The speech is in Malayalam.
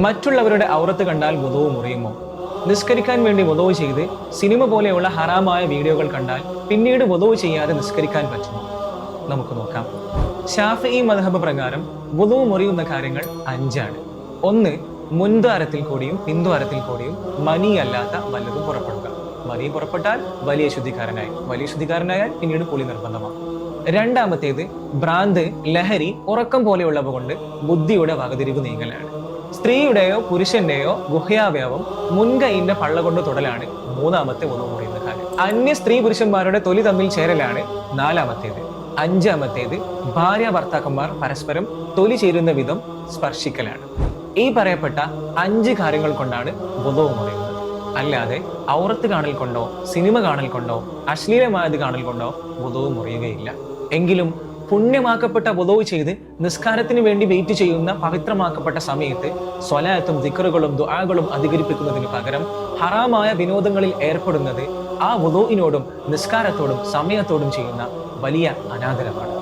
മറ്റുള്ളവരുടെ ഔറത്ത് കണ്ടാൽ വുദൂ മുറിയുമോ? നിസ്കരിക്കാൻ വേണ്ടി വുദൂ ചെയ്ത് സിനിമ പോലെയുള്ള ഹറാമായ വീഡിയോകൾ കണ്ടാൽ പിന്നീട് വുദൂ ചെയ്യാതെ നിസ്കരിക്കാൻ പറ്റുമോ? നമുക്ക് നോക്കാം. ശാഫിഈ മദ്ഹബ് പ്രകാരം വുദൂ മുറിയുന്ന കാര്യങ്ങൾ 5 ആണ്. 1. മുൻദ്വാരത്തിൽ കൂടിയും പിൻദ്വാരത്തിൽ കൂടിയും മനി അല്ലാത്ത വല്ലതും പുറപ്പെടുക. മനി പുറപ്പെട്ടാൽ വലിയ ശുദ്ധിക്കാരനായാൽ പിന്നീട് കുളി നിർബന്ധമാണ്. 2. ഭ്രാന്ത്, ലഹരി, ഉറക്കം പോലെയുള്ളവ കൊണ്ട് ബുദ്ധിയുടെ വകതിരിവ് നീങ്ങലാണ്. സ്ത്രീയുടെയോ പുരുഷന്റെയോ ഗുഹ്യാവയവം മുൻകൈയിന്റെ പള്ള കൊണ്ട് തൊടലാണ് 3. വുദൂ മുറിയുന്ന കാര്യം. അന്യ സ്ത്രീ പുരുഷന്മാരുടെ തൊലി തമ്മിൽ ചേരലാണ് 4. 5. ഭാര്യ ഭർത്താക്കന്മാർ പരസ്പരം തൊലി ചേരുന്ന വിധം സ്പർശിക്കലാണ്. ഈ പറയപ്പെട്ട 5 കാര്യങ്ങൾ കൊണ്ടാണ് വുദൂ മുറിയുന്നത്. അല്ലാതെ ഔറത്ത് കാണൽ കൊണ്ടോ സിനിമ കാണൽ കൊണ്ടോ അശ്ലീലമായത് കാണൽ കൊണ്ടോ വുദൂ മുറിയുകയില്ല. എങ്കിലും പുണ്യമാക്കപ്പെട്ട വുദൂ ചെയ്ത് നിസ്കാരത്തിന് വേണ്ടി വെയിറ്റ് ചെയ്യുന്ന പവിത്രമാക്കപ്പെട്ട സമയത്ത് സ്വലാത്തും ദിക്റുകളും ദുആകളും അധികരിപ്പിക്കുന്നതിന് പകരം ഹറാമായ വിനോദങ്ങളിൽ ഏർപ്പെടുന്നത് ആ വുദൂഇനോടും നിസ്കാരത്തോടും സമയത്തോടും ചെയ്യുന്ന വലിയ അനാദരവാണ്.